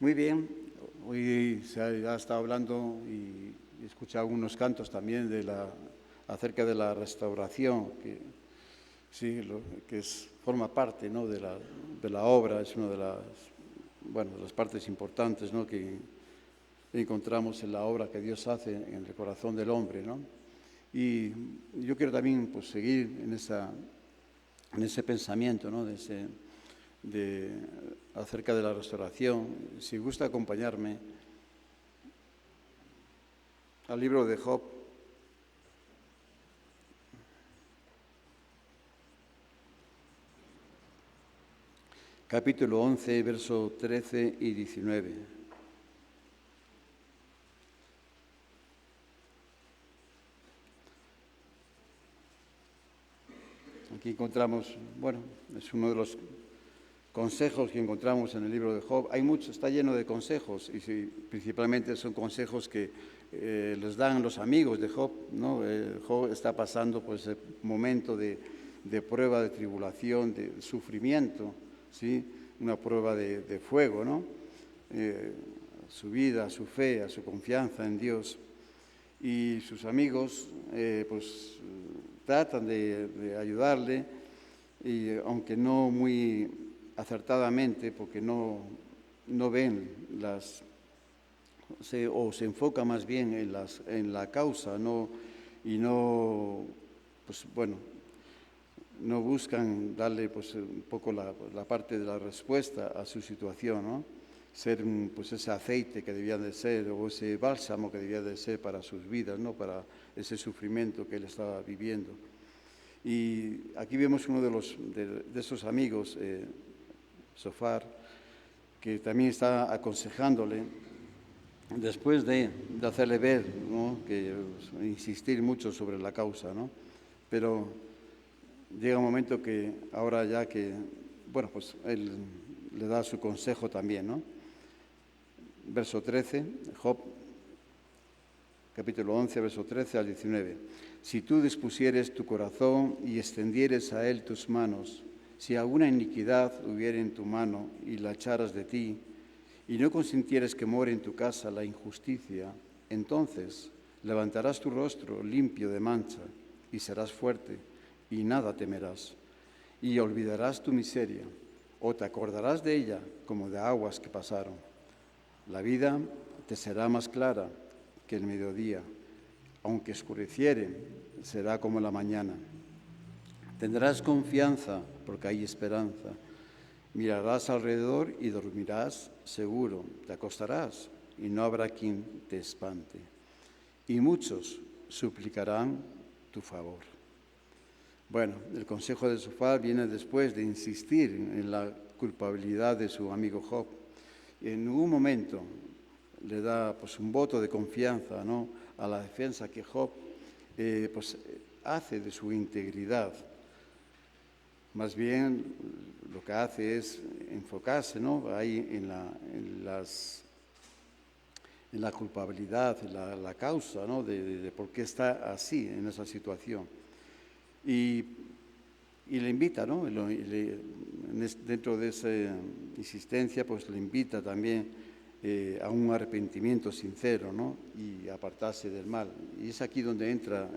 Muy bien, hoy se ha estado hablando y he escuchado algunos cantos también acerca de la restauración, que sí, forma parte, ¿no?, de la obra, es una de las partes importantes, ¿no?, que encontramos en la obra que Dios hace en el corazón del hombre, ¿no? Y yo quiero también, pues, seguir en ese pensamiento, ¿no?, acerca de la restauración. Si gusta acompañarme al libro de Job, capítulo 11, verso 13 y 19. Aquí encontramos, bueno, es uno de los consejos que encontramos en el libro de Job. Hay mucho, está lleno de consejos y principalmente son consejos que les dan los amigos de Job, ¿no? Job está pasando pues el momento de prueba, de tribulación, de sufrimiento, ¿sí? Una prueba de fuego, ¿no? Su vida, su fe, a su confianza en Dios. Y sus amigos pues tratan de ayudarle, y aunque no muy acertadamente, porque no ven se enfoca más bien en la causa, pues bueno, no buscan darle pues un poco la parte de la respuesta a su situación, ¿no? Ser pues ese aceite que debía de ser, o ese bálsamo que debía de ser para sus vidas, ¿no?, para ese sufrimiento que él estaba viviendo. Y aquí vemos uno de esos amigos, Sofar, que también está aconsejándole, después de hacerle ver, ¿no?, que insistir mucho sobre la causa, ¿no? Pero llega un momento que ahora ya que, bueno, pues él le da su consejo también, ¿no? Verso 13, Job, capítulo 11, verso 13 al 19. Si tú dispusieres tu corazón y extendieres a él tus manos, si alguna iniquidad hubiere en tu mano y la echaras de ti, y no consintieres que more en tu casa la injusticia, entonces levantarás tu rostro limpio de mancha y serás fuerte y nada temerás. Y olvidarás tu miseria, o te acordarás de ella como de aguas que pasaron. La vida te será más clara que el mediodía, aunque oscureciere, será como la mañana. Tendrás confianza porque hay esperanza. Mirarás alrededor y dormirás seguro. Te acostarás y no habrá quien te espante. Y muchos suplicarán tu favor. Bueno, el consejo de Sofar viene después de insistir en la culpabilidad de su amigo Job. Y en un momento le da pues un voto de confianza, ¿no?, a la defensa que Job pues hace de su integridad. Más bien lo que hace es enfocarse, ¿no?, ahí en la culpabilidad, en la causa, ¿no?, de por qué está así, en esa situación. Y le invita, ¿no?, dentro de esa insistencia, pues le invita también a un arrepentimiento sincero, ¿no?, y apartarse del mal. Y es aquí donde entra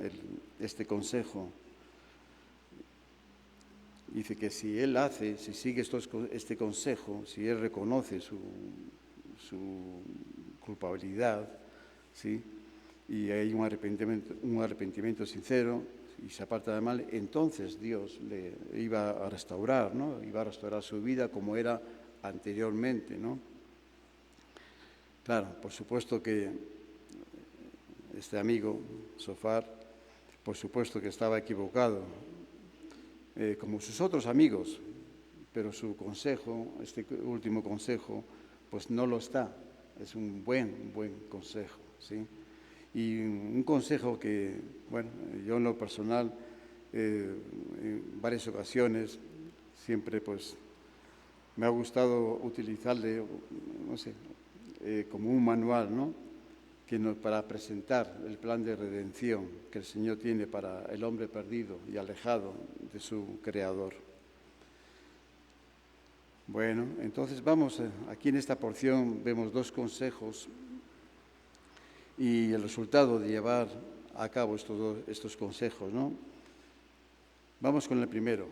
este consejo. Dice que si sigue este consejo, si él reconoce su culpabilidad, ¿sí?, y hay un arrepentimiento sincero y se aparta del mal, entonces Dios le iba a restaurar, ¿no?, iba a restaurar su vida como era anteriormente, ¿no? Claro, por supuesto que este amigo, Sofar, por supuesto que estaba equivocado, como sus otros amigos, pero su consejo, este último consejo, pues no lo está. Es un buen consejo, ¿sí? Y un consejo que, bueno, yo en lo personal, en varias ocasiones, siempre pues me ha gustado utilizarle, no sé, como un manual, ¿no?, para presentar el plan de redención que el Señor tiene para el hombre perdido y alejado de su Creador. Bueno, entonces vamos, aquí en esta porción vemos dos consejos y el resultado de llevar a cabo estos consejos, ¿no? Vamos con el primero.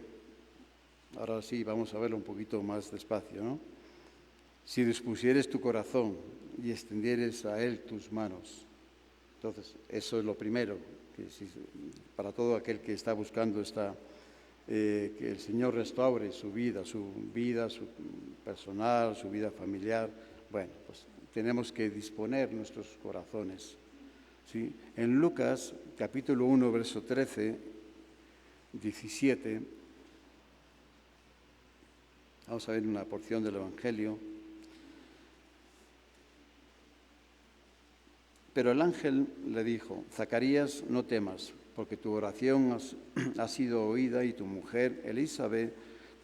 Ahora sí, vamos a verlo un poquito más despacio, ¿no? Si dispusieres tu corazón y extendieres a él tus manos. Entonces, eso es lo primero, para todo aquel que está buscando que el Señor restaure su vida su personal, su vida familiar. Bueno, pues tenemos que disponer nuestros corazones, ¿sí? En Lucas, capítulo 1, verso 13, 17, vamos a ver una porción del Evangelio. Pero el ángel le dijo: Zacarías, no temas, porque tu oración ha sido oída y tu mujer Elizabeth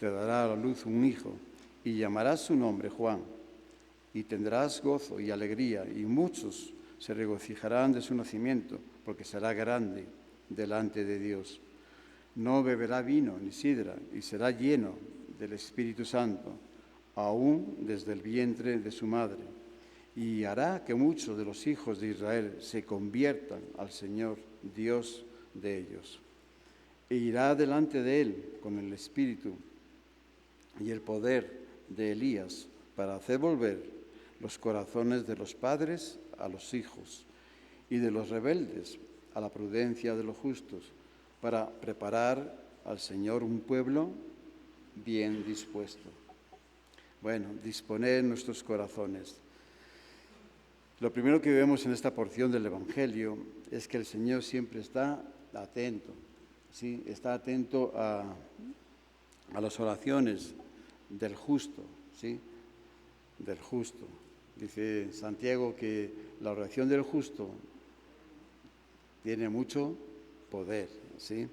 te dará a la luz un hijo y llamarás su nombre Juan. Y tendrás gozo y alegría y muchos se regocijarán de su nacimiento, porque será grande delante de Dios. No beberá vino ni sidra y será lleno del Espíritu Santo, aún desde el vientre de su madre. Y hará que muchos de los hijos de Israel se conviertan al Señor, Dios de ellos. E irá delante de él con el espíritu y el poder de Elías para hacer volver los corazones de los padres a los hijos y de los rebeldes a la prudencia de los justos, para preparar al Señor un pueblo bien dispuesto. Bueno, disponer nuestros corazones. Lo primero que vemos en esta porción del Evangelio es que el Señor siempre está atento, ¿sí? Está atento a las oraciones del justo, ¿sí? Del justo. Dice Santiago que la oración del justo tiene mucho poder, ¿sí?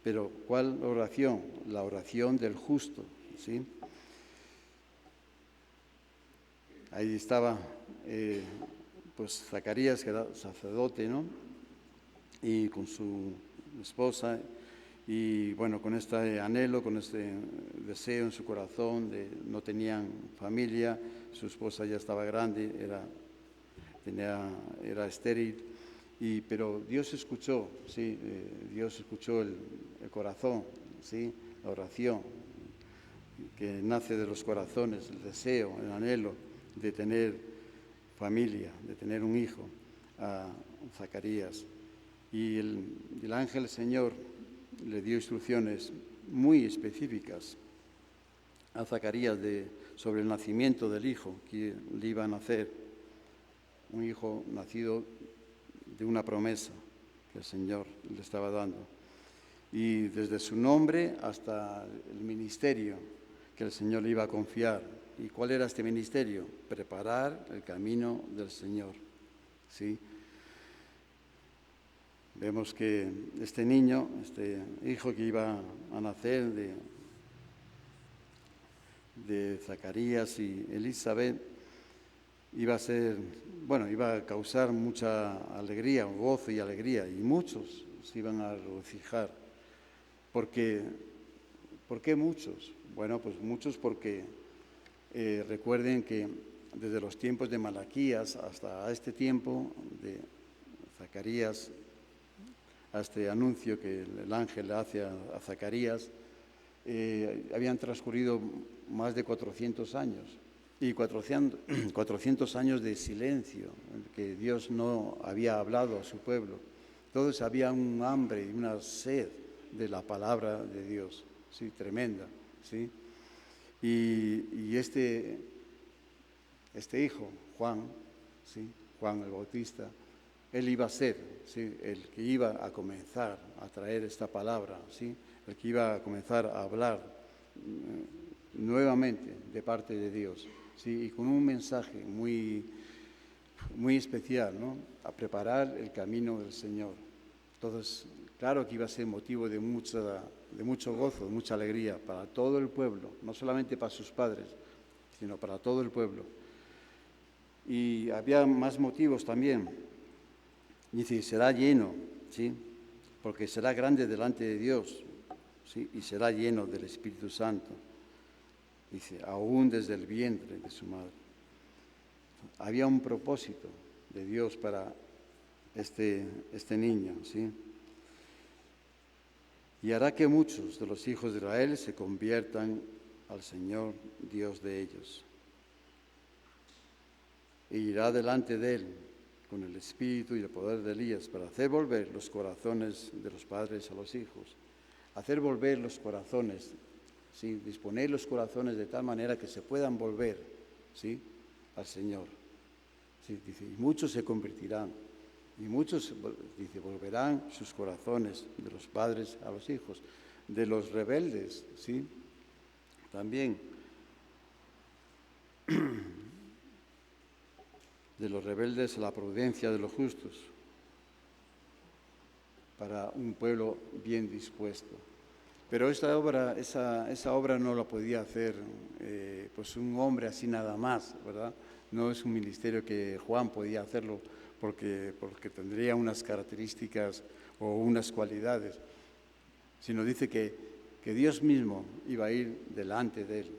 Pero ¿cuál oración? La oración del justo, ¿sí? Ahí estaba pues Zacarías, que era sacerdote, ¿no? Y con su esposa, y bueno, con este anhelo, con este deseo en su corazón, no tenían familia, su esposa ya estaba grande, era estéril, pero Dios escuchó, ¿sí? Dios escuchó el corazón, ¿sí? La oración que nace de los corazones, el deseo, el anhelo de tener familia, de tener un hijo, a Zacarías. Y el ángel del Señor le dio instrucciones muy específicas a Zacarías sobre el nacimiento del hijo que le iba a nacer, un hijo nacido de una promesa que el Señor le estaba dando. Y desde su nombre hasta el ministerio que el Señor le iba a confiar. ¿Y cuál era este ministerio? Preparar el camino del Señor, ¿sí? Vemos que este niño, este hijo que iba a nacer de Zacarías y Elizabeth, iba a causar mucha alegría, gozo y alegría, y muchos se iban a regocijar. ¿Por qué muchos? Bueno, pues muchos porque recuerden que desde los tiempos de Malaquías hasta este tiempo de Zacarías, a este anuncio que el ángel le hace a Zacarías, habían transcurrido más de 400 años, y 400 años de silencio, que Dios no había hablado a su pueblo. Entonces había un hambre y una sed de la palabra de Dios, ¿sí? Tremenda, ¿sí? Y este hijo, Juan, ¿sí? Juan el Bautista, él iba a ser, ¿sí? El que iba a comenzar a traer esta palabra, ¿sí? El que iba a comenzar a hablar nuevamente de parte de Dios, ¿sí? Y con un mensaje muy, muy especial, ¿no? A preparar el camino del Señor. Entonces, claro que iba a ser motivo de mucho gozo, de mucha alegría para todo el pueblo, no solamente para sus padres, sino para todo el pueblo. Y había más motivos también. Dice, será lleno, ¿sí? Porque será grande delante de Dios, ¿sí? Y será lleno del Espíritu Santo. Dice, aún desde el vientre de su madre. Había un propósito de Dios para este niño, ¿sí? Y hará que muchos de los hijos de Israel se conviertan al Señor, Dios de ellos. E irá delante de él con el espíritu y el poder de Elías para hacer volver los corazones de los padres a los hijos. Hacer volver los corazones, ¿sí? Disponer los corazones de tal manera que se puedan volver, ¿sí? Al Señor. ¿Sí? Dice, y muchos se convertirán, y muchos, dice, volverán sus corazones de los padres a los hijos, de los rebeldes, ¿sí? También de los rebeldes a la prudencia de los justos, para un pueblo bien dispuesto. Pero esta obra, esa obra no la podía hacer pues un hombre así nada más, ¿verdad? No es un ministerio que Juan podía hacerlo porque tendría unas características o unas cualidades, sino dice que Dios mismo iba a ir delante de él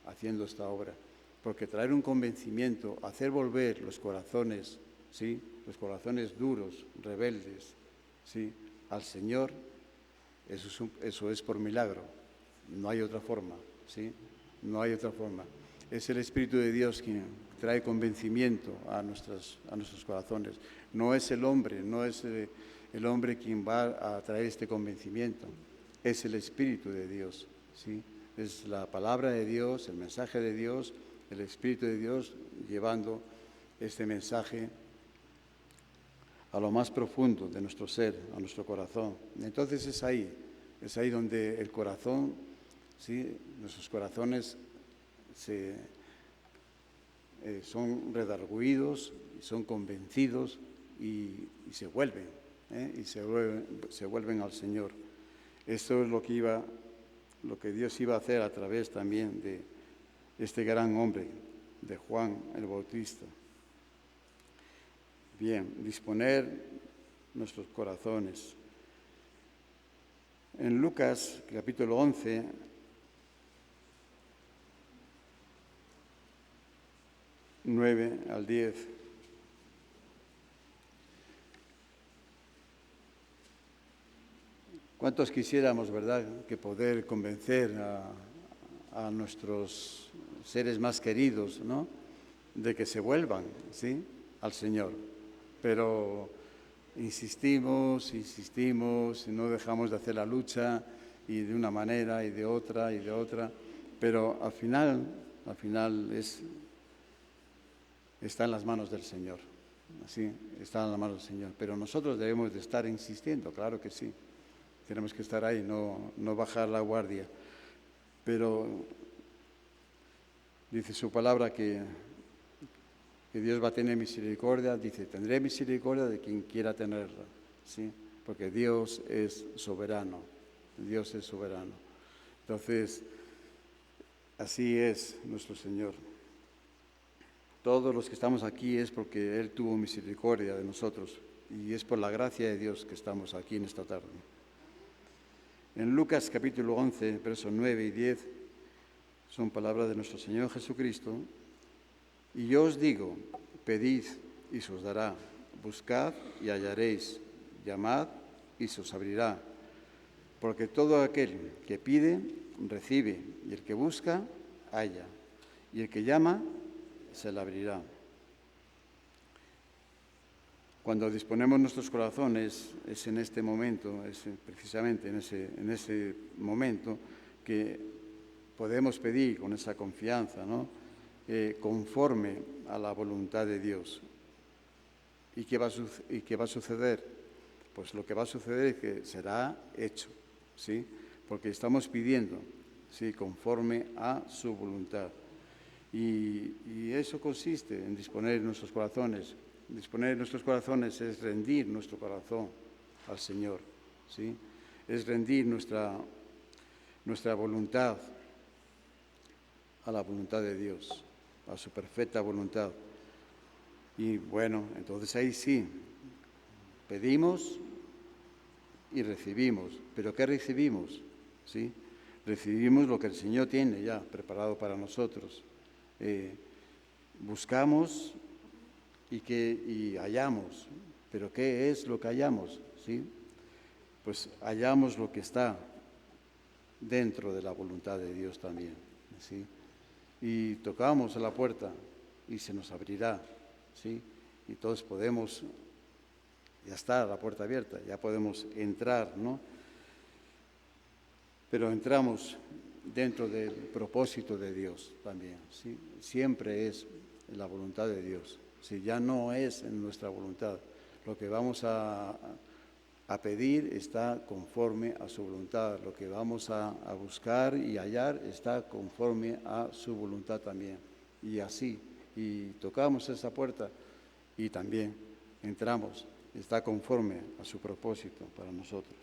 haciendo esta obra. Porque traer un convencimiento, hacer volver los corazones, ¿sí? Los corazones duros, rebeldes, ¿sí? Al Señor, eso es por milagro. No hay otra forma, ¿sí? No hay otra forma. Es el Espíritu de Dios quien trae convencimiento a nuestros corazones. No es el hombre, no es el hombre quien va a traer este convencimiento. Es el Espíritu de Dios, ¿sí? Es la palabra de Dios, el mensaje de Dios, el Espíritu de Dios llevando este mensaje a lo más profundo de nuestro ser, a nuestro corazón. Entonces es ahí donde el corazón, ¿sí? Nuestros corazones son redarguidos, son convencidos y se vuelven, y se vuelven al Señor. Esto es lo que Dios iba a hacer a través también de este gran hombre, de Juan el Bautista. Bien, disponer nuestros corazones. En Lucas, capítulo 11, (9 al 10). ¿Cuántos quisiéramos, verdad, que poder convencer a nuestros seres más queridos, ¿no?, de que se vuelvan, ¿sí?, al Señor? Pero insistimos, y no dejamos de hacer la lucha, y de una manera y de otra, pero al final está en las manos del Señor, ¿sí? Está en las manos del Señor. Pero nosotros debemos de estar insistiendo, claro que sí. Tenemos que estar ahí, no bajar la guardia. Pero dice su palabra que Dios va a tener misericordia. Dice, tendré misericordia de quien quiera tenerla, ¿sí? Porque Dios es soberano. Dios es soberano. Entonces, así es nuestro Señor. Todos los que estamos aquí es porque Él tuvo misericordia de nosotros, y es por la gracia de Dios que estamos aquí en esta tarde. En Lucas capítulo 11, versos 9 y 10, son palabras de nuestro Señor Jesucristo. Y yo os digo, pedid y se os dará, buscad y hallaréis, llamad y se os abrirá. Porque todo aquel que pide, recibe, y el que busca, halla, y el que llama, se le abrirá. Cuando disponemos nuestros corazones, es en este momento, es precisamente en ese momento que podemos pedir con esa confianza, ¿no?, conforme a la voluntad de Dios. ¿Y qué va a suceder? Pues lo que va a suceder es que será hecho, ¿sí? Porque estamos pidiendo, ¿sí?, conforme a su voluntad. Y eso consiste en disponer nuestros corazones. Disponer nuestros corazones es rendir nuestro corazón al Señor, ¿sí? Es rendir nuestra voluntad a la voluntad de Dios, a su perfecta voluntad. Y bueno, entonces ahí sí, pedimos y recibimos. ¿Pero qué recibimos? ¿Sí? recibimos lo que el Señor tiene ya preparado para nosotros. Buscamos y hallamos. ¿Pero qué es lo que hallamos? ¿Sí? Pues hallamos lo que está dentro de la voluntad de Dios también. ¿Sí? Y tocamos a la puerta y se nos abrirá. ¿Sí? Y todos podemos, ya está la puerta abierta, ya podemos entrar, ¿no? Pero entramos dentro del propósito de Dios también, ¿sí? Siempre es la voluntad de Dios, ¿sí? Ya no es en nuestra voluntad. Lo que vamos a pedir está conforme a su voluntad. Lo que vamos a buscar y hallar está conforme a su voluntad también. Y así, y tocamos esa puerta y también entramos, está conforme a su propósito para nosotros.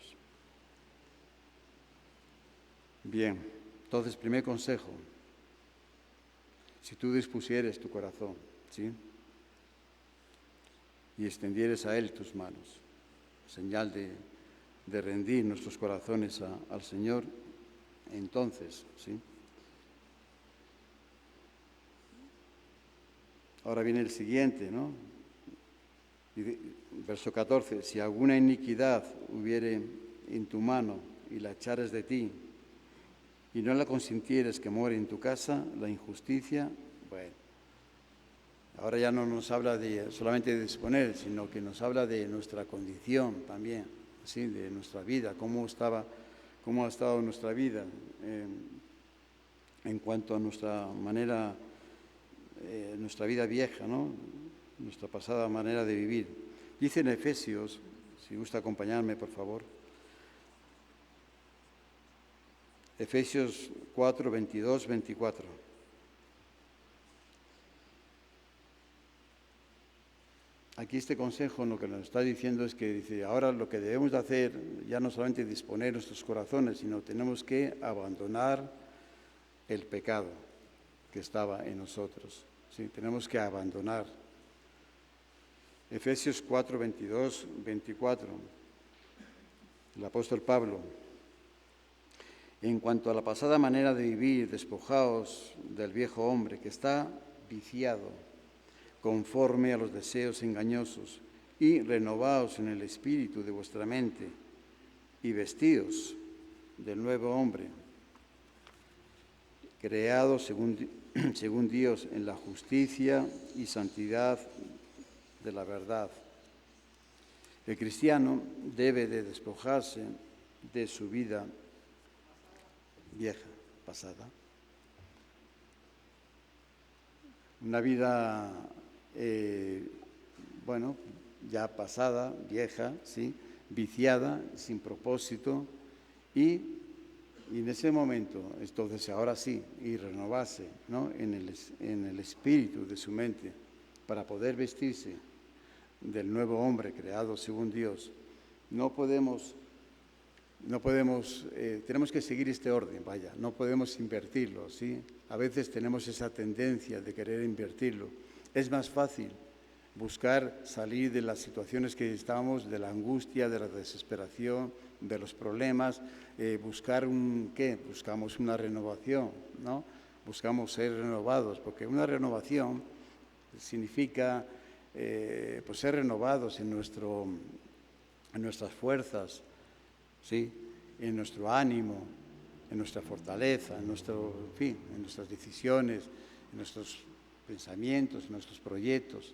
Bien, entonces, primer consejo, si tú dispusieres tu corazón, ¿sí? Y extendieres a Él tus manos, señal de rendir nuestros corazones al Señor, entonces, ¿sí? Ahora viene el siguiente, ¿no? Verso 14, si alguna iniquidad hubiere en tu mano y la echares de ti, y no la consintieres que muere en tu casa, la injusticia, bueno, ahora ya no nos habla solamente de disponer, sino que nos habla de nuestra condición también, ¿sí? De nuestra vida, cómo ha estado nuestra vida en cuanto a nuestra manera, nuestra vida vieja, ¿no? Nuestra pasada manera de vivir. Dice en Efesios, si gusta acompañarme, por favor, Efesios 4, 22, 24. Aquí este consejo lo que nos está diciendo es que dice, ahora lo que debemos de hacer ya no solamente disponer nuestros corazones, sino tenemos que abandonar el pecado que estaba en nosotros. ¿Sí? Tenemos que abandonar. Efesios 4, 22, 24. El apóstol Pablo. En cuanto a la pasada manera de vivir, despojaos del viejo hombre que está viciado conforme a los deseos engañosos y renovaos en el espíritu de vuestra mente y vestíos del nuevo hombre, creado según Dios en la justicia y santidad de la verdad. El cristiano debe de despojarse de su vida vieja, pasada. Una vida, ya pasada, vieja, ¿sí? Viciada, sin propósito, y en ese momento, entonces ahora sí, y renovarse, ¿no? en el espíritu de su mente, para poder vestirse del nuevo hombre creado según Dios. Tenemos que seguir este orden, no podemos invertirlo, ¿sí? A veces tenemos esa tendencia de querer invertirlo. Es más fácil buscar salir de las situaciones que estamos, de la angustia, de la desesperación, de los problemas, buscamos una renovación, ¿no? Buscamos ser renovados, porque una renovación significa ser renovados en nuestras fuerzas, ¿sí? En nuestro ánimo, en nuestra fortaleza, en nuestras decisiones, en nuestros pensamientos, en nuestros proyectos.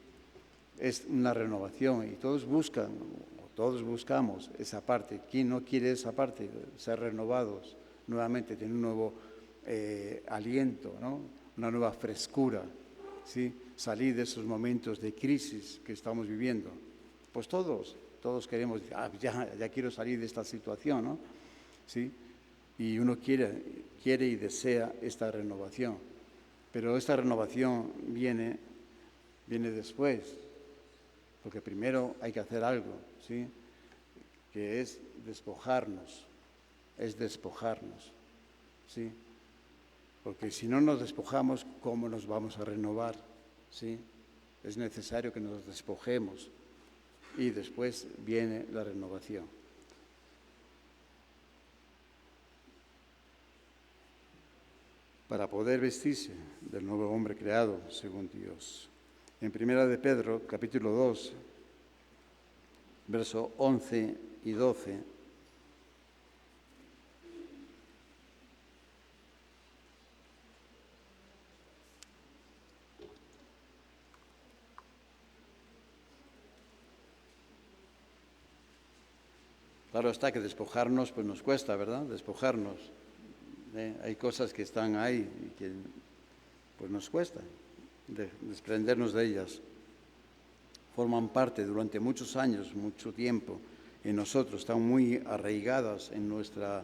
Es una renovación y todos buscamos esa parte. ¿Quién no quiere esa parte? Ser renovados nuevamente, tener un nuevo aliento, ¿no? Una nueva frescura, ¿sí? Salir de esos momentos de crisis que estamos viviendo. Pues todos queremos, ya quiero salir de esta situación, ¿no? ¿Sí? Y uno quiere y desea esta renovación, pero esta renovación viene después, porque primero hay que hacer algo, ¿sí? Que es despojarnos, ¿sí? Porque si no nos despojamos, ¿cómo nos vamos a renovar? ¿Sí? Es necesario que nos despojemos y después viene la renovación. para poder vestirse del nuevo hombre creado según Dios. En Primera de Pedro, capítulo 2, versos 11 y 12, claro está que despojarnos pues nos cuesta, ¿verdad? Despojarnos. Hay cosas que están ahí y que pues nos cuesta desprendernos de ellas. Forman parte durante muchos años, mucho tiempo en nosotros, están muy arraigadas en nuestra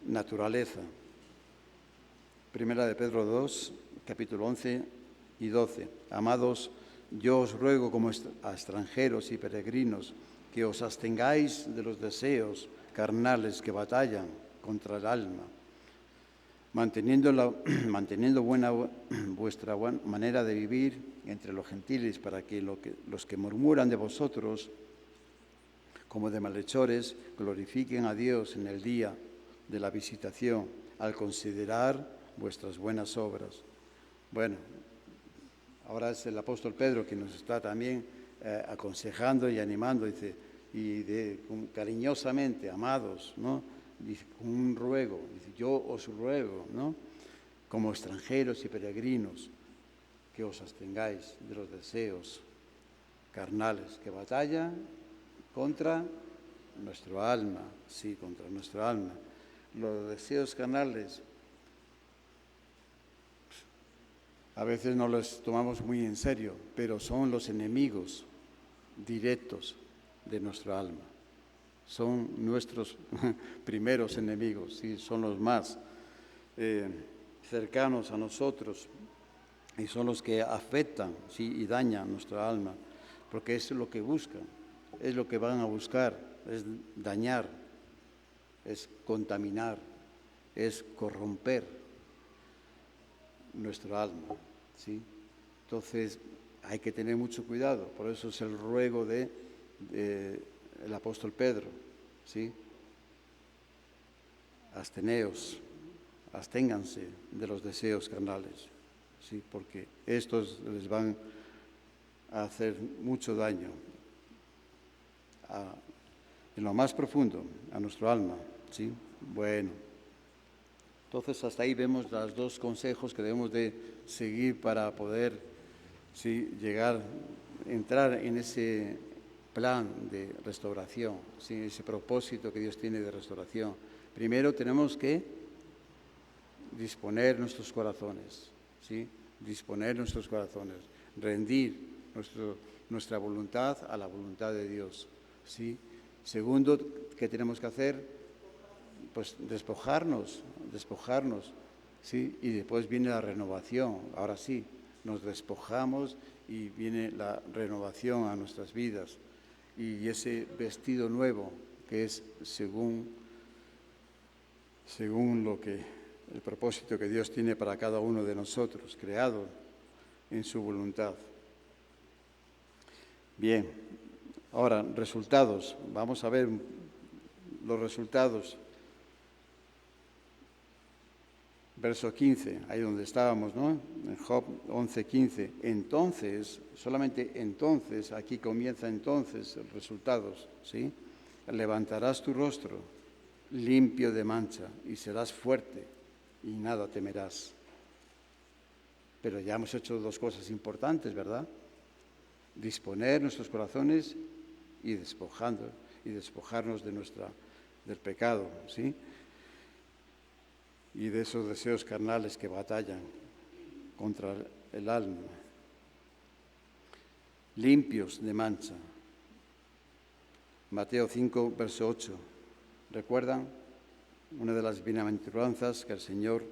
naturaleza. Primera de Pedro 2, capítulo 11 y 12. Amados, yo os ruego como a extranjeros y peregrinos que os abstengáis de los deseos carnales que batallan contra el alma, manteniendo buena vuestra manera de vivir entre los gentiles, para que los que murmuran de vosotros como de malhechores glorifiquen a Dios en el día de la visitación, al considerar vuestras buenas obras. Bueno, ahora es el apóstol Pedro quien nos está también aconsejando y animando, dice, cariñosamente, amados, ¿no? Dice, con un ruego, dice, yo os ruego, ¿no? Como extranjeros y peregrinos, que os abstengáis de los deseos carnales que batallan contra nuestro alma, sí, contra nuestro alma. Los deseos carnales a veces no los tomamos muy en serio, pero son los enemigos directos de nuestra alma. Son nuestros primeros enemigos, sí, son los más cercanos a nosotros y son los que afectan, sí, y dañan nuestra alma, porque es lo que buscan, es lo que van a buscar, es dañar, es contaminar, es corromper nuestra alma, ¿sí? Entonces hay que tener mucho cuidado, por eso es el ruego del apóstol Pedro, ¿sí? Absténganse de los deseos carnales, ¿sí? Porque estos les van a hacer mucho daño en lo más profundo a nuestro alma, ¿sí? Bueno, entonces hasta ahí vemos los dos consejos que debemos de seguir para poder, ¿sí?, entrar en ese plan de restauración, ¿sí?, ese propósito que Dios tiene de restauración. Primero tenemos que disponer nuestros corazones, ¿sí? Disponer nuestros corazones, rendir nuestra voluntad a la voluntad de Dios, ¿sí? Segundo, ¿qué tenemos que hacer? Pues despojarnos, ¿sí? Y después viene la renovación. Ahora sí, nos despojamos y viene la renovación a nuestras vidas. Y ese vestido nuevo que es según el propósito que Dios tiene para cada uno de nosotros, creado en su voluntad. Bien, ahora resultados. Vamos a ver los resultados. Verso 15, ahí donde estábamos, ¿no? En Job 11:15. Entonces, solamente entonces, aquí comienza entonces los resultados, ¿sí? Levantarás tu rostro limpio de mancha y serás fuerte y nada temerás. Pero ya hemos hecho dos cosas importantes, ¿verdad? Disponer nuestros corazones y despojarnos del pecado, ¿sí? Y de esos deseos carnales que batallan contra el alma. Limpios de mancha. Mateo 5, verso 8. ¿Recuerdan? Una de las bienaventuranzas que el Señor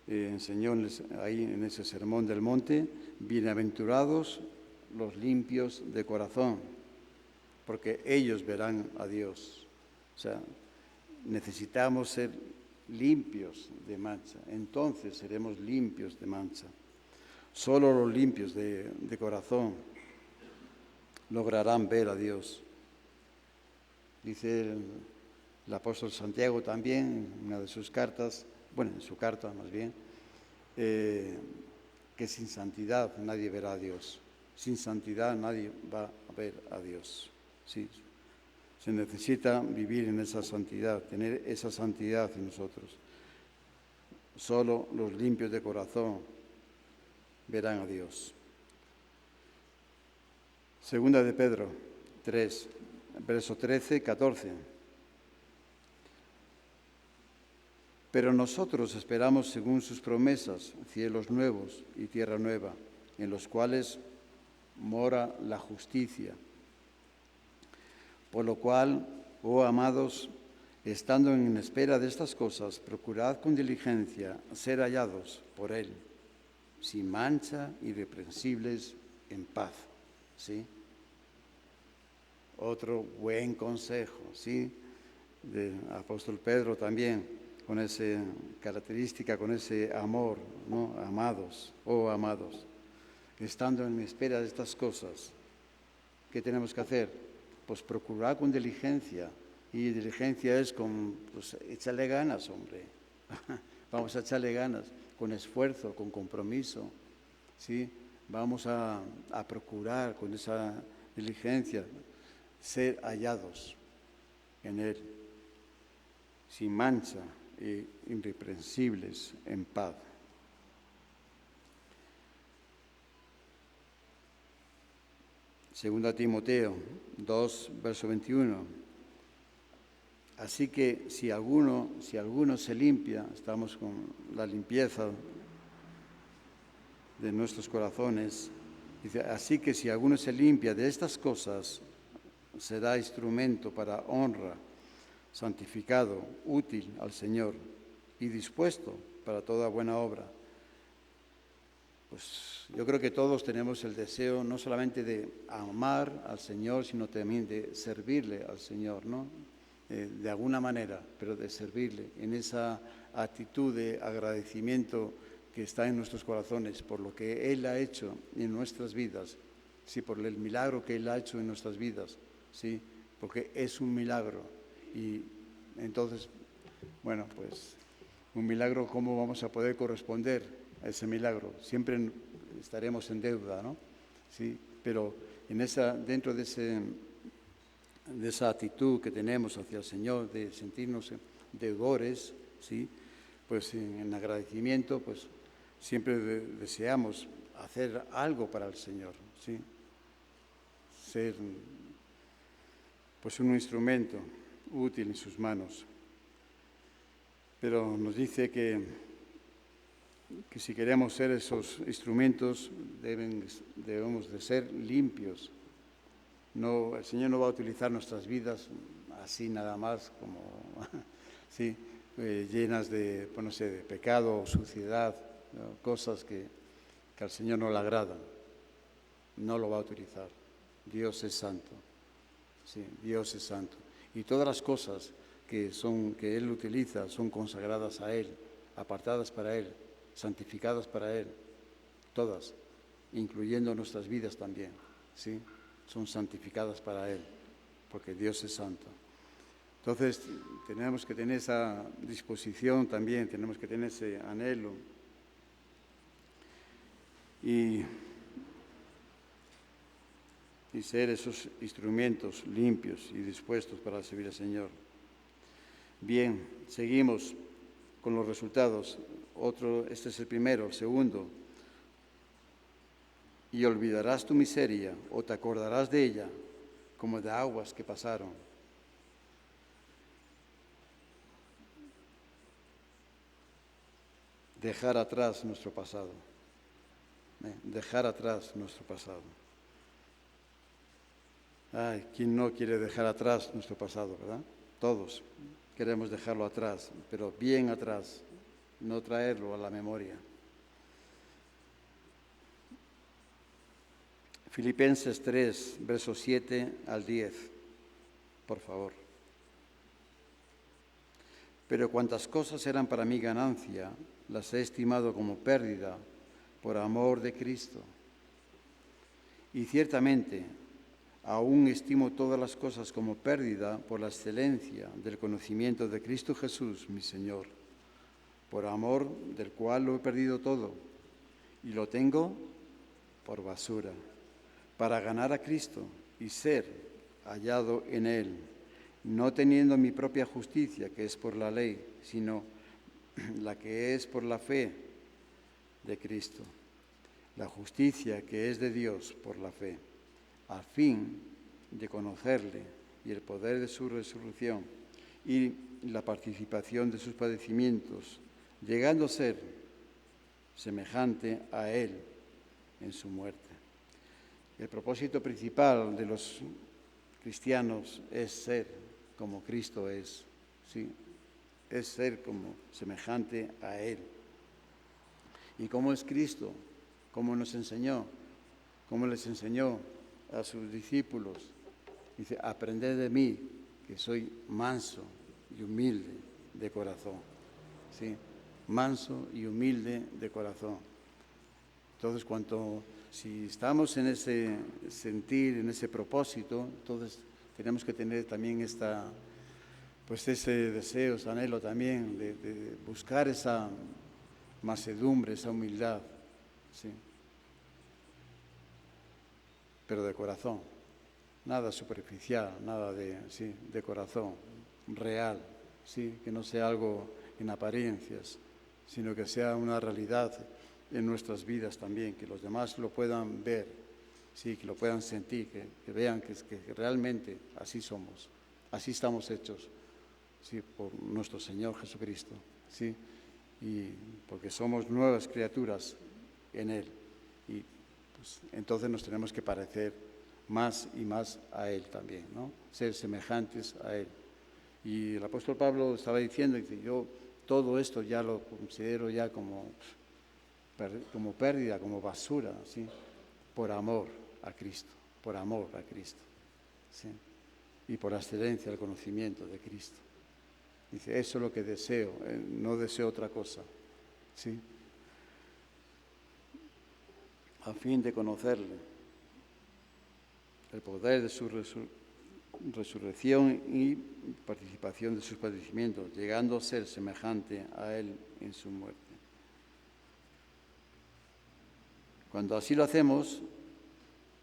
enseñó ahí en ese sermón del monte. Bienaventurados los limpios de corazón, porque ellos verán a Dios. O sea, necesitamos ser limpios de mancha, entonces seremos limpios de mancha. Solo los limpios de corazón lograrán ver a Dios. Dice el apóstol Santiago también en una de sus cartas, bueno, en su carta más bien, que sin santidad nadie verá a Dios. Sin santidad nadie va a ver a Dios. Sí, se necesita vivir en esa santidad, tener esa santidad en nosotros. Solo los limpios de corazón verán a Dios. Segunda de Pedro 3, verso 13, 14. Pero nosotros esperamos, según sus promesas, cielos nuevos y tierra nueva, en los cuales mora la justicia. Por lo cual, oh amados, estando en espera de estas cosas, procurad con diligencia ser hallados por Él, sin mancha, irreprensibles, en paz. ¿Sí? Otro buen consejo, ¿sí? Del apóstol Pedro también, con esa característica, con ese amor, ¿no? Amados, oh amados, estando en espera de estas cosas, ¿qué tenemos que hacer? Pues procurar con diligencia, y diligencia es con, pues échale ganas, hombre, vamos a echarle ganas, con esfuerzo, con compromiso, ¿sí? Vamos a procurar con esa diligencia ser hallados en Él, sin mancha e irreprensibles en paz. Segunda Timoteo 2, verso 21. Así que si alguno se limpia, estamos con la limpieza de nuestros corazones, dice, así que si alguno se limpia de estas cosas, será instrumento para honra, santificado, útil al Señor y dispuesto para toda buena obra. Pues yo creo que todos tenemos el deseo no solamente de amar al Señor, sino también de servirle al Señor, ¿no? De alguna manera, pero de servirle en esa actitud de agradecimiento que está en nuestros corazones por lo que Él ha hecho en nuestras vidas, sí, por el milagro que Él ha hecho en nuestras vidas, sí, porque es un milagro. Y entonces, bueno, pues un milagro, ¿cómo vamos a poder corresponder a ese milagro? Siempre estaremos en deuda, ¿no? Sí, pero dentro de esa actitud que tenemos hacia el Señor, de sentirnos deudores, ¿sí? Pues en agradecimiento, pues siempre deseamos hacer algo para el Señor, ¿sí? Ser pues un instrumento útil en sus manos. Pero nos dice que si queremos ser esos instrumentos debemos de ser limpios. No, el Señor no va a utilizar nuestras vidas así nada más como ¿sí? Llenas de, pues no sé, de pecado o suciedad, ¿no? Cosas que al Señor no le agradan. No lo va a utilizar. Dios es santo. Sí, Dios es santo. Y todas las cosas que Él utiliza son consagradas a Él, apartadas para Él, santificadas para Él, todas, incluyendo nuestras vidas también, ¿sí? Son santificadas para Él, porque Dios es santo. Entonces, tenemos que tener esa disposición también, tenemos que tener ese anhelo. Y ser esos instrumentos limpios y dispuestos para servir al Señor. Bien, seguimos con los resultados. Este es el primero. El segundo, y olvidarás tu miseria o te acordarás de ella como de aguas que pasaron. Dejar atrás nuestro pasado. Dejar atrás nuestro pasado. Ay, ¿quién no quiere dejar atrás nuestro pasado, verdad? Todos queremos dejarlo atrás, pero bien atrás, no traerlo a la memoria. Filipenses 3, versos 7 al 10, por favor. Pero cuantas cosas eran para mí ganancia, las he estimado como pérdida por amor de Cristo. Y ciertamente, aún estimo todas las cosas como pérdida por la excelencia del conocimiento de Cristo Jesús, mi Señor, por amor del cual lo he perdido todo y lo tengo por basura, para ganar a Cristo y ser hallado en Él, no teniendo mi propia justicia, que es por la ley, sino la que es por la fe de Cristo, la justicia que es de Dios por la fe, a fin de conocerle y el poder de su resurrección y la participación de sus padecimientos, llegando a ser semejante a Él en su muerte. El propósito principal de los cristianos es ser como Cristo es, ¿sí? Es ser como semejante a Él. ¿Y cómo es Cristo? ¿Cómo nos enseñó? ¿Cómo les enseñó a sus discípulos? Dice, aprended de mí, que soy manso y humilde de corazón. ¿Sí? Manso y humilde de corazón. Entonces, si estamos en ese sentir, en ese propósito, entonces tenemos que tener también ese deseo, ese anhelo también de buscar esa mansedumbre, esa humildad, ¿sí? Pero de corazón, nada superficial, nada de corazón, real, ¿sí? Que no sea algo en apariencias, sino que sea una realidad en nuestras vidas también, que los demás lo puedan ver, sí, que lo puedan sentir, que vean que realmente así somos, así estamos hechos, sí, por nuestro Señor Jesucristo, sí, y porque somos nuevas criaturas en Él, y pues, entonces nos tenemos que parecer más y más a Él también, ¿no? Ser semejantes a Él. Y el apóstol Pablo estaba diciendo que yo todo esto ya lo considero ya como pérdida, como basura, ¿sí? Por amor a Cristo, ¿sí? Y por excelencia el conocimiento de Cristo. Dice, eso es lo que deseo, no deseo otra cosa, ¿sí? A fin de conocerle, el poder de su resurrección y participación de sus padecimientos, llegando a ser semejante a Él en su muerte. Cuando así lo hacemos,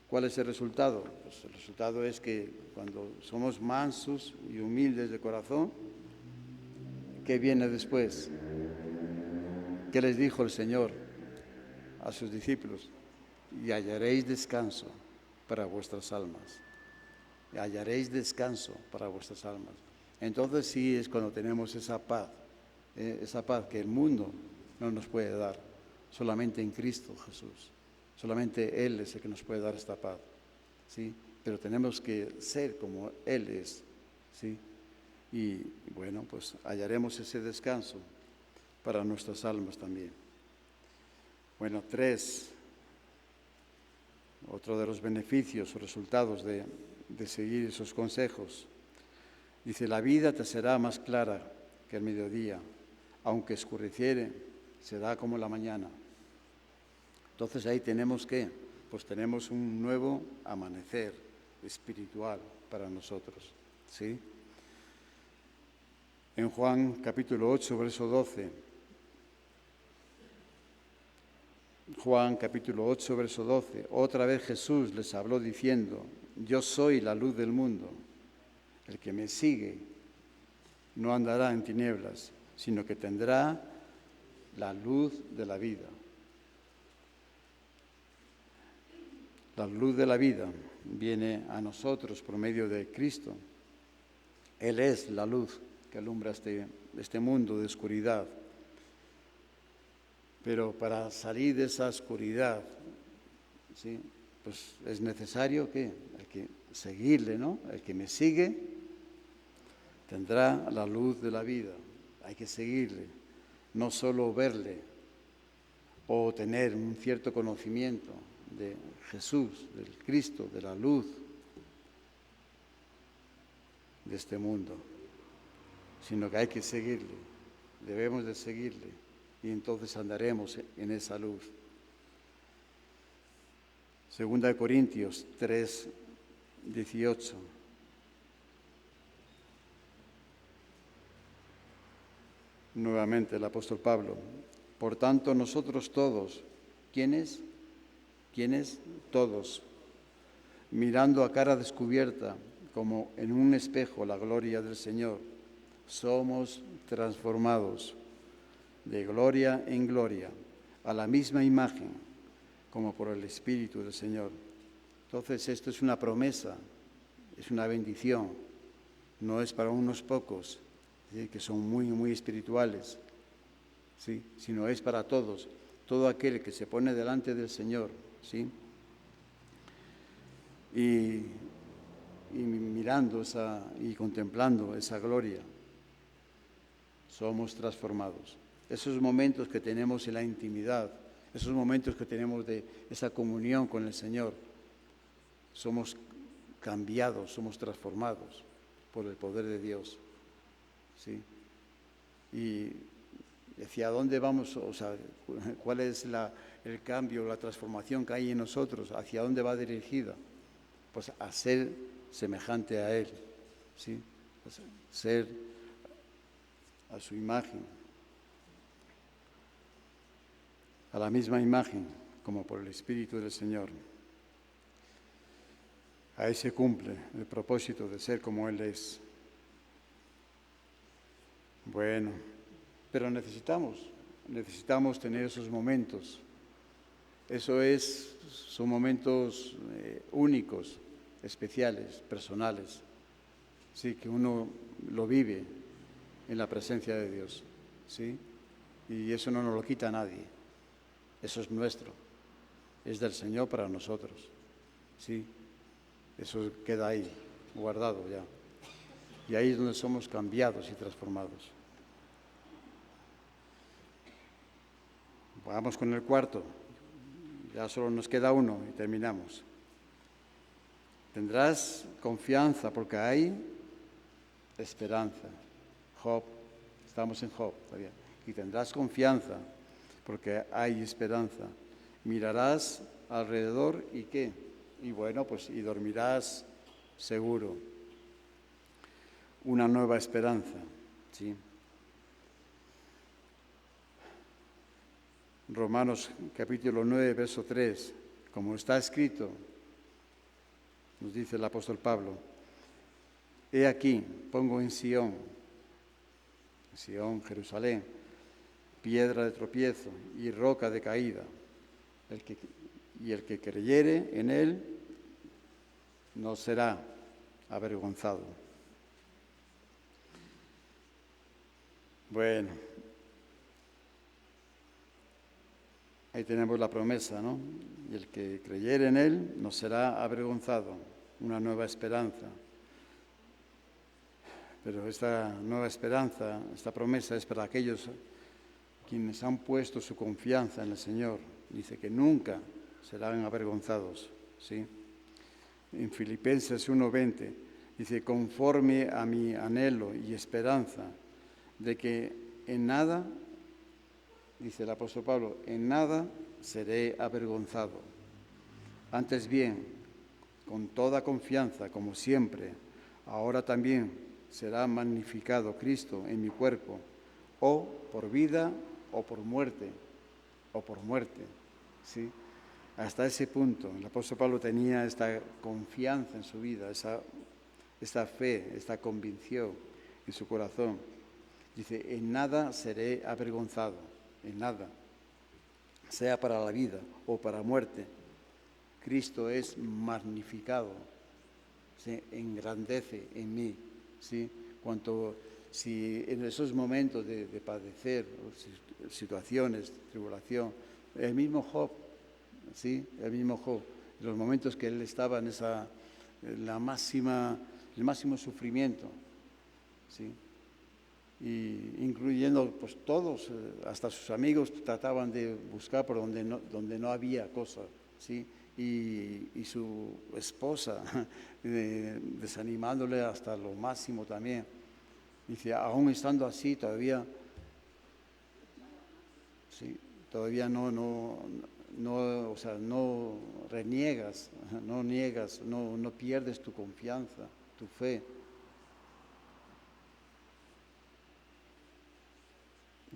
¿cuál es el resultado? Pues el resultado es que cuando somos mansos y humildes de corazón, ¿qué viene después? ¿Qué les dijo el Señor a sus discípulos? Y hallaréis descanso para vuestras almas. Y hallaréis descanso para vuestras almas. Entonces sí es cuando tenemos esa paz que el mundo no nos puede dar, solamente en Cristo Jesús. Solamente Él es el que nos puede dar esta paz, ¿sí? Pero tenemos que ser como Él es, ¿sí? Y bueno, pues hallaremos ese descanso para nuestras almas también. Bueno, 3. Otro de los beneficios o resultados de seguir esos consejos. Dice, la vida te será más clara que el mediodía, aunque escureciere, será como la mañana. Entonces ahí tenemos pues tenemos un nuevo amanecer espiritual para nosotros, ¿sí? En Juan capítulo 8, verso 12. Juan capítulo 8, verso 12. Otra vez Jesús les habló diciendo, yo soy la luz del mundo. El que me sigue no andará en tinieblas, sino que tendrá la luz de la vida. La luz de la vida viene a nosotros por medio de Cristo. Él es la luz que alumbra este mundo de oscuridad. Pero para salir de esa oscuridad, ¿sí? Pues es necesario que hay que seguirle, ¿no? El que me sigue tendrá la luz de la vida. Hay que seguirle, no solo verle o tener un cierto conocimiento de Jesús, del Cristo, de la luz de este mundo, sino que hay que seguirle, debemos de seguirle y entonces andaremos en esa luz. 2 Corintios 3, 18. nuevamente el apóstol Pablo. Por tanto, nosotros todos, ¿quiénes? ¿Quiénes? Todos, mirando a cara descubierta, como en un espejo, la gloria del Señor, somos transformados de gloria en gloria, a la misma imagen, como por el Espíritu del Señor. Entonces, esto es una promesa, es una bendición, no es para unos pocos, ¿sí?, que son muy, muy espirituales, ¿sí?, sino es para todos, todo aquel que se pone delante del Señor, ¿sí?, y mirando y contemplando esa gloria, somos transformados. Esos momentos que tenemos en la intimidad, esos momentos que tenemos de esa comunión con el Señor, somos cambiados, somos transformados por el poder de Dios, ¿sí? Y hacia dónde vamos, o sea, cuál es el cambio, la transformación que hay en nosotros, hacia dónde va dirigida. Pues a ser semejante a Él, ¿sí? Pues ser a su imagen, a la misma imagen, como por el Espíritu del Señor. Ahí se cumple el propósito de ser como Él es. Bueno, pero necesitamos tener esos momentos. Son momentos únicos, especiales, personales, sí, que uno lo vive en la presencia de Dios, ¿sí? Y eso no nos lo quita nadie, eso es nuestro, es del Señor para nosotros, ¿sí? Eso queda ahí, guardado ya. Y ahí es donde somos cambiados y transformados. Vamos con el cuarto, ya solo nos queda uno y terminamos. Tendrás confianza porque hay esperanza. Job, estamos en Job todavía. Y tendrás confianza porque hay esperanza. Mirarás alrededor y ¿qué? Y bueno, pues y dormirás seguro. Una nueva esperanza, ¿sí? Romanos capítulo 9, verso 3, como está escrito, nos dice el apóstol Pablo, he aquí, pongo en Sión, Jerusalén, piedra de tropiezo y roca de caída, y el que creyere en él no será avergonzado. Bueno, ahí tenemos la promesa, ¿no? Y el que creyere en él no será avergonzado, una nueva esperanza. Pero esta nueva esperanza, esta promesa es para aquellos quienes han puesto su confianza en el Señor. Dice que nunca serán avergonzados, ¿sí? En Filipenses 1:20 dice, conforme a mi anhelo y esperanza de que en nada, dice el apóstol Pablo, en nada seré avergonzado. Antes bien, con toda confianza, como siempre, ahora también será magnificado Cristo en mi cuerpo, o por vida o por muerte, ¿sí? Hasta ese punto, el apóstol Pablo tenía esta confianza en su vida, esta fe, esta convicción en su corazón. Dice, en nada seré avergonzado, en nada, sea para la vida o para muerte. Cristo es magnificado, se engrandece en mí, ¿sí? Si en esos momentos de padecer, situaciones, tribulación, el mismo Job, ¿sí? El mismo Job, en los momentos que él estaba en el máximo sufrimiento, ¿sí? Y incluyendo pues todos, hasta sus amigos trataban de buscar por donde no había cosa, ¿sí? Y su esposa desanimándole hasta lo máximo también. Dice, aún estando así todavía, ¿sí? Todavía no reniegas, no niegas, no pierdes tu confianza, tu fe.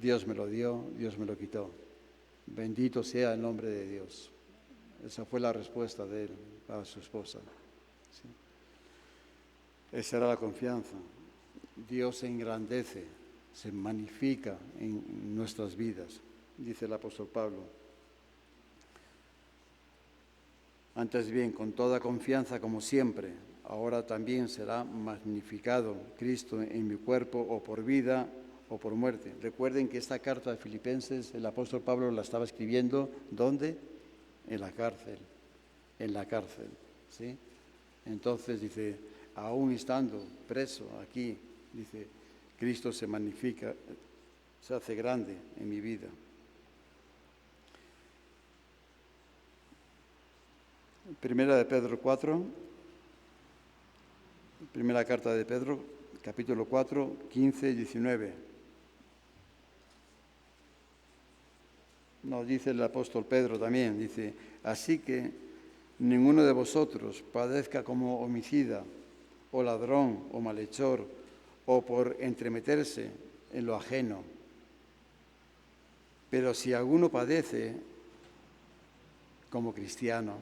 Dios me lo dio, Dios me lo quitó. Bendito sea el nombre de Dios. Esa fue la respuesta de él a su esposa. ¿Sí? Esa era la confianza. Dios se engrandece, se magnifica en nuestras vidas, dice el apóstol Pablo. Antes bien, con toda confianza como siempre, ahora también será magnificado Cristo en mi cuerpo, o por vida o por muerte. Recuerden que esta carta de Filipenses, el apóstol Pablo la estaba escribiendo, ¿dónde? En la cárcel, ¿sí? Entonces dice, aún estando preso aquí, dice, Cristo se magnifica, se hace grande en mi vida. Primera de Pedro 4, primera carta de Pedro, capítulo 4, 15 y 19. Nos dice el apóstol Pedro también, dice, así que ninguno de vosotros padezca como homicida, o ladrón, o malhechor, o por entremeterse en lo ajeno. Pero si alguno padece como cristiano,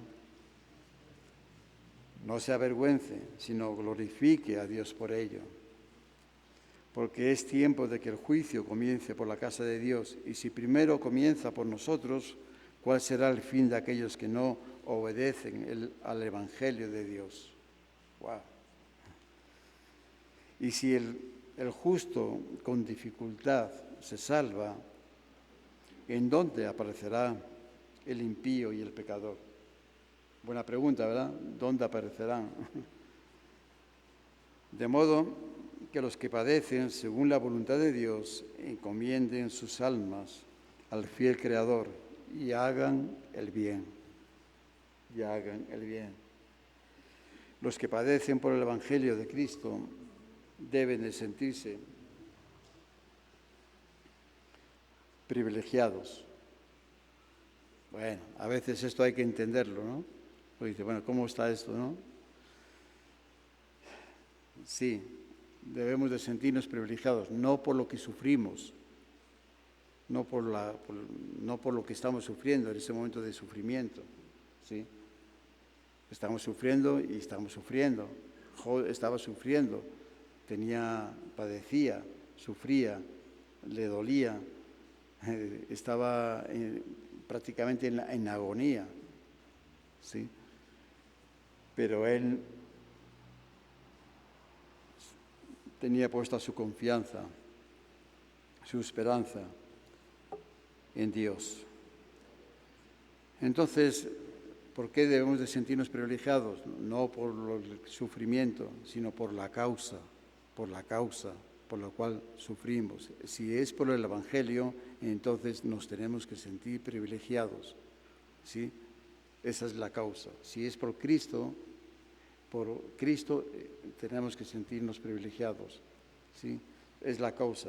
no se avergüence, sino glorifique a Dios por ello. Porque es tiempo de que el juicio comience por la casa de Dios, y si primero comienza por nosotros, ¿cuál será el fin de aquellos que no obedecen al Evangelio de Dios? ¡Wow! Y si el justo con dificultad se salva, ¿en dónde aparecerá el impío y el pecador? Buena pregunta, ¿verdad? ¿Dónde aparecerán? De modo que los que padecen según la voluntad de Dios encomienden sus almas al fiel Creador y hagan el bien. Y hagan el bien. Los que padecen por el Evangelio de Cristo deben de sentirse privilegiados. Bueno, a veces esto hay que entenderlo, ¿no? Porque dice, bueno, ¿cómo está esto, no? Sí, debemos de sentirnos privilegiados, no por lo que sufrimos, no por lo que estamos sufriendo en ese momento de sufrimiento, ¿sí? Estamos sufriendo y estamos sufriendo. Job estaba sufriendo, padecía, sufría, le dolía, estaba prácticamente en agonía, ¿sí? Pero él tenía puesta su confianza, su esperanza en Dios. Entonces, ¿por qué debemos de sentirnos privilegiados? No por el sufrimiento, sino por la causa por la cual sufrimos. Si es por el Evangelio, entonces nos tenemos que sentir privilegiados, ¿sí? Esa es la causa. Si es por Cristo tenemos que sentirnos privilegiados, ¿sí? Es la causa.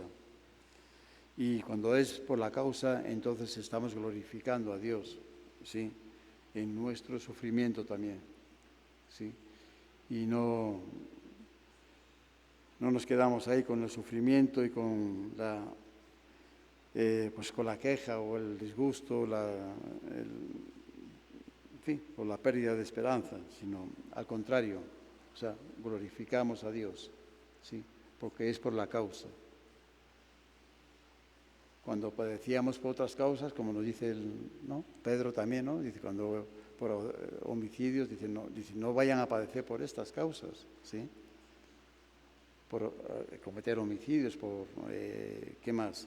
Y cuando es por la causa, entonces estamos glorificando a Dios, ¿sí? En nuestro sufrimiento también, ¿sí? Y no nos quedamos ahí con el sufrimiento y con con la queja o el disgusto, o la pérdida de esperanza, sino al contrario, o sea, glorificamos a Dios, ¿sí? Porque es por la causa. Cuando padecíamos por otras causas, como nos dice Pedro también, ¿no? Dice, cuando por homicidios, dice, no vayan a padecer por estas causas, ¿sí? Por cometer homicidios, ¿qué más?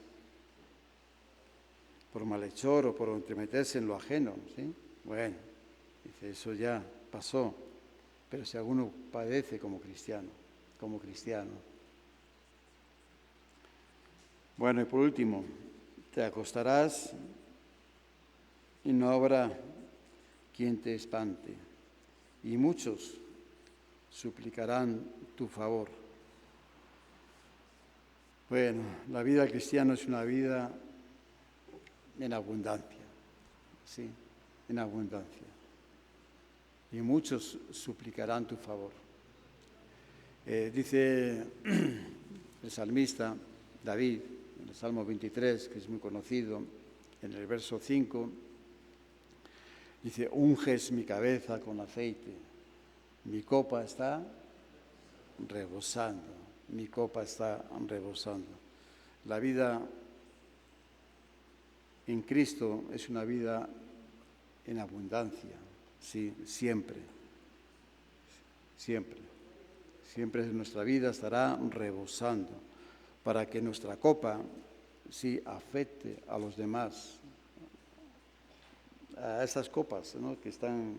Por malhechor o por entremeterse en lo ajeno, ¿sí? Bueno, dice, eso ya pasó, pero si alguno padece como cristiano. Bueno, y por último, te acostarás y no habrá quien te espante, y muchos suplicarán tu favor. Bueno, la vida del cristiano es una vida en abundancia, ¿sí? En abundancia. Y muchos suplicarán tu favor. Dice el salmista David, en el Salmo 23, que es muy conocido, en el verso 5, dice, unges mi cabeza con aceite, mi copa está rebosando, mi copa está rebosando. La vida en Cristo es una vida en abundancia, sí, siempre, siempre. Siempre nuestra vida estará rebosando para que nuestra copa sí afecte a los demás, a esas copas, ¿no? Que están,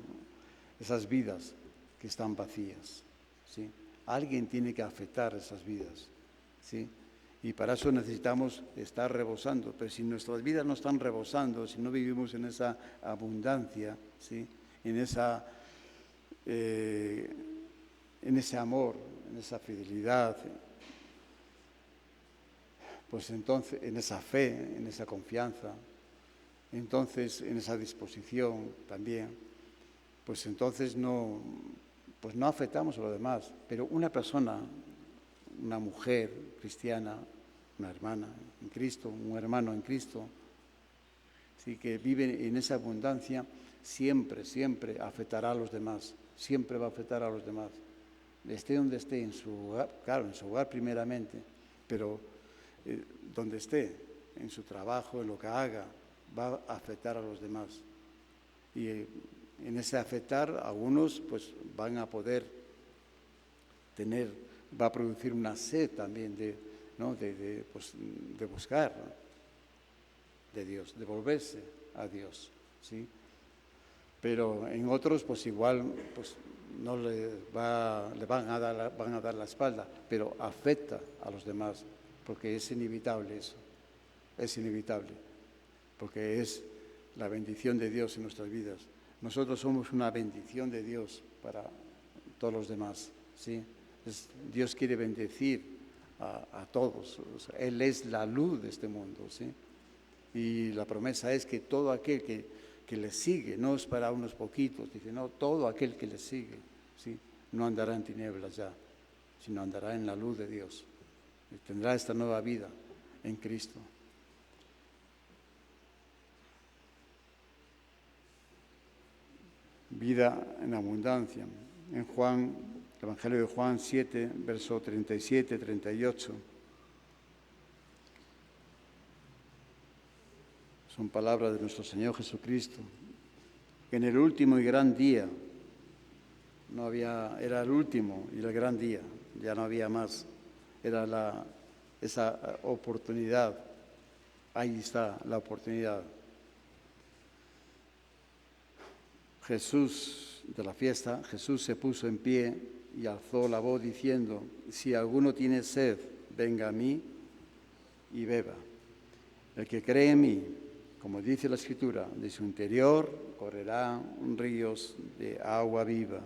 esas vidas que están vacías, ¿sí? Alguien tiene que afectar esas vidas, ¿sí? Y para eso necesitamos estar rebosando. Pero si nuestras vidas no están rebosando, si no vivimos en esa abundancia, ¿sí? En ese amor, en esa fidelidad, pues entonces en esa fe, en esa confianza, entonces en esa disposición también, pues entonces no afectamos a los demás. Pero una persona, una mujer cristiana, una hermana en Cristo, un hermano en Cristo, sí, que vive en esa abundancia, siempre, siempre afectará a los demás, siempre va a afectar a los demás. Esté donde esté, en su hogar, claro, en su hogar primeramente, pero donde esté, en su trabajo, en lo que haga, va a afectar a los demás. Y en ese afectar, algunos pues van a poder va a producir una sed también de buscar, ¿no? De Dios, de volverse a Dios, ¿sí? Pero en otros pues igual pues no le van a dar la espalda, pero afecta a los demás, porque es inevitable eso, es inevitable, porque es la bendición de Dios en nuestras vidas. Nosotros somos una bendición de Dios para todos los demás, ¿sí? Dios quiere bendecir a todos, o sea, Él es la luz de este mundo, ¿sí? Y la promesa es que todo aquel que le sigue, no es para unos poquitos, dice, no, todo aquel que le sigue, ¿sí? No andará en tinieblas ya, sino andará en la luz de Dios. Y tendrá esta nueva vida en Cristo. Vida en abundancia. En Juan, el Evangelio de Juan 7, verso 37, 38. Son palabras de nuestro Señor Jesucristo. En el último y gran día, era el último y el gran día, ya no había más. Era esa oportunidad, ahí está la oportunidad. Jesús, de la fiesta, Jesús se puso en pie y alzó la voz diciendo, si alguno tiene sed, venga a mí y beba. El que cree en mí, como dice la Escritura, de su interior correrán ríos de agua viva.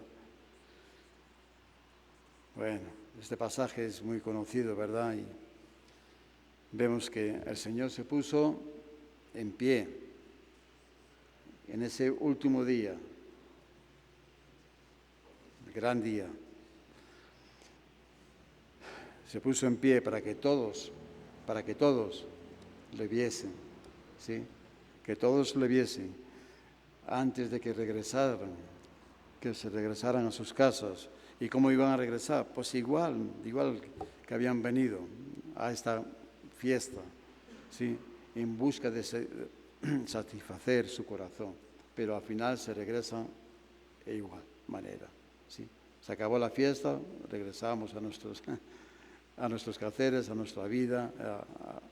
Bueno, este pasaje es muy conocido, ¿verdad? Y vemos que el Señor se puso en pie en ese último día, el gran día. Se puso en pie para que todos le viesen, ¿sí? Que todos le viesen antes de que se regresaran a sus casas. ¿Y cómo iban a regresar? Pues igual que habían venido a esta fiesta, ¿sí? En busca de satisfacer su corazón, pero al final se regresan de igual manera, ¿sí? Se acabó la fiesta, regresamos a nuestros quehaceres, a nuestra vida,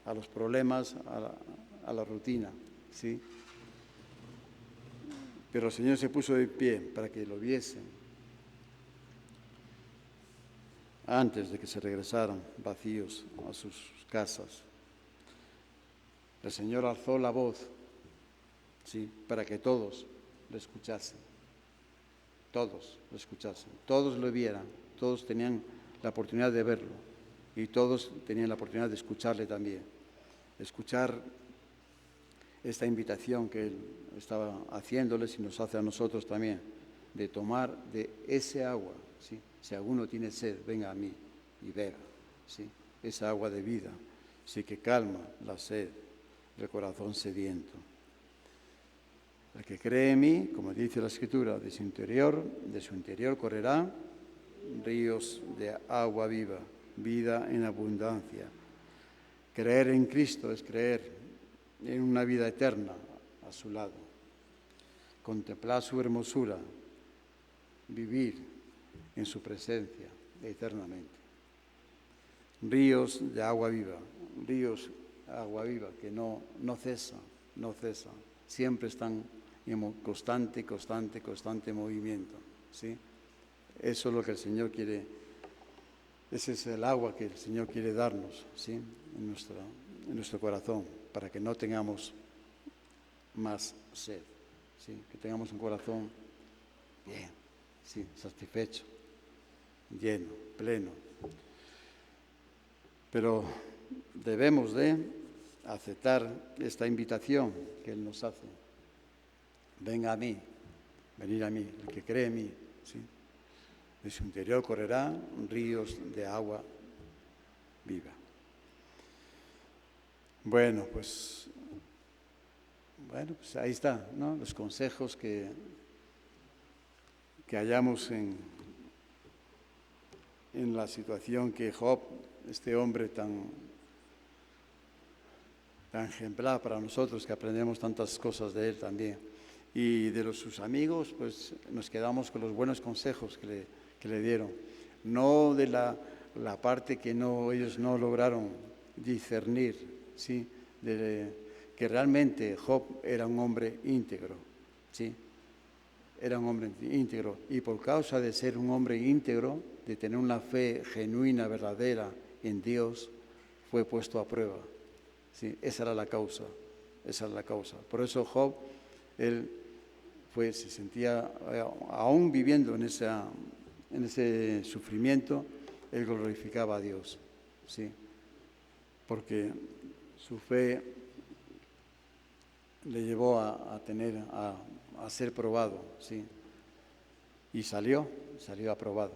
a los problemas, a la rutina, ¿sí? Pero el Señor se puso de pie para que lo viesen antes de que se regresaran vacíos a sus casas. El Señor alzó la voz, ¿sí? Para que todos lo escuchasen. Todos lo escuchasen, todos lo vieran, todos tenían la oportunidad de verlo y todos tenían la oportunidad de escucharle también. Escuchar esta invitación que Él estaba haciéndoles y nos hace a nosotros también, de tomar de ese agua, ¿sí? Si alguno tiene sed, venga a mí y beba, ¿sí? Esa agua de vida sí que calma la sed del corazón sediento. El que cree en mí, como dice la Escritura, de su interior correrán ríos de agua viva, vida en abundancia. Creer en Cristo es creer en una vida eterna a su lado. Contemplar su hermosura, vivir en su presencia eternamente. Ríos de agua viva que no cesan, siempre están en constante movimiento, ¿sí? Eso es lo que el Señor quiere, ese es el agua que el Señor quiere darnos, ¿sí? En nuestro corazón, para que no tengamos más sed, ¿sí? Que tengamos un corazón bien, ¿sí? Satisfecho, lleno, pleno. Pero debemos de aceptar esta invitación que Él nos hace. Venga a mí, venid a mí, el que cree en mí, ¿sí? De su interior correrán ríos de agua viva. Bueno, pues ahí está, ¿no? Los consejos que hallamos en la situación que Job, este hombre tan ejemplar para nosotros, que aprendemos tantas cosas de él también. Y de sus amigos, pues nos quedamos con los buenos consejos que le dieron. No de la parte que ellos no lograron discernir, ¿sí? Que realmente Job era un hombre íntegro, ¿sí? Era un hombre íntegro. Y por causa de ser un hombre íntegro, de tener una fe genuina, verdadera en Dios, fue puesto a prueba. Sí, esa era la causa. Por eso Job, él se sentía, aún viviendo en ese sufrimiento, él glorificaba a Dios, ¿sí? Porque su fe le llevó a ser probado, ¿sí? Y salió aprobado,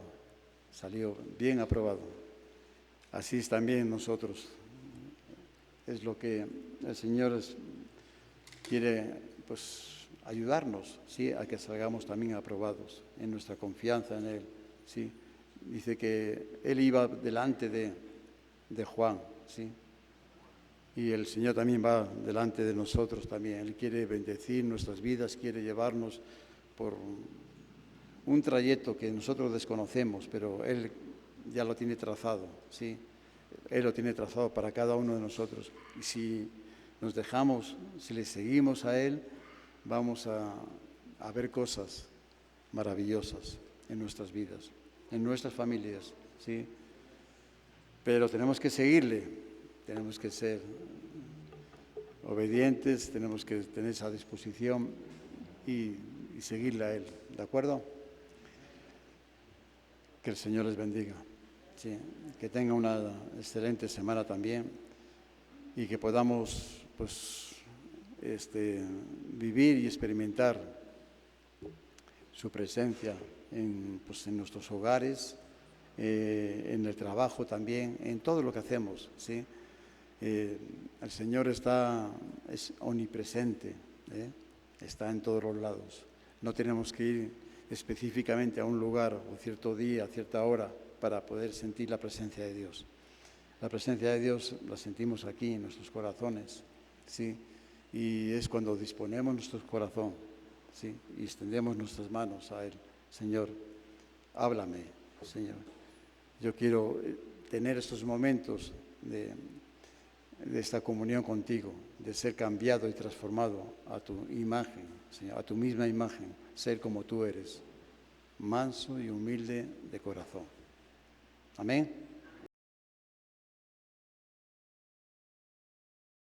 salió bien aprobado. Así es también nosotros. Es lo que el Señor quiere, pues, ayudarnos, ¿sí? A que salgamos también aprobados en nuestra confianza en Él, ¿sí? Dice que Él iba delante de Juan, ¿sí? Y el Señor también va delante de nosotros también. Él quiere bendecir nuestras vidas, quiere llevarnos por un trayecto que nosotros desconocemos, pero Él ya lo tiene trazado, ¿sí? Él lo tiene trazado para cada uno de nosotros. Y si nos dejamos, si le seguimos a Él, vamos a ver cosas maravillosas en nuestras vidas, en nuestras familias, ¿sí? Pero tenemos que seguirle, tenemos que ser obedientes, tenemos que tener esa disposición y seguirle a Él, ¿de acuerdo? Que el Señor les bendiga. Sí, que tenga una excelente semana también y que podamos, pues, vivir y experimentar su presencia en nuestros hogares, en el trabajo también, en todo lo que hacemos, ¿sí? El Señor es omnipresente, está en todos los lados. No tenemos que ir específicamente a un lugar o cierto día, a cierta hora, para poder sentir la presencia de Dios. La presencia de Dios la sentimos aquí en nuestros corazones, ¿sí? Y es cuando disponemos nuestro corazón, ¿sí? Y extendemos nuestras manos a Él. Señor, háblame, Señor. Yo quiero tener estos momentos de esta comunión contigo, de ser cambiado y transformado a tu imagen, Señor, a tu misma imagen, ser como tú eres, manso y humilde de corazón. Amén.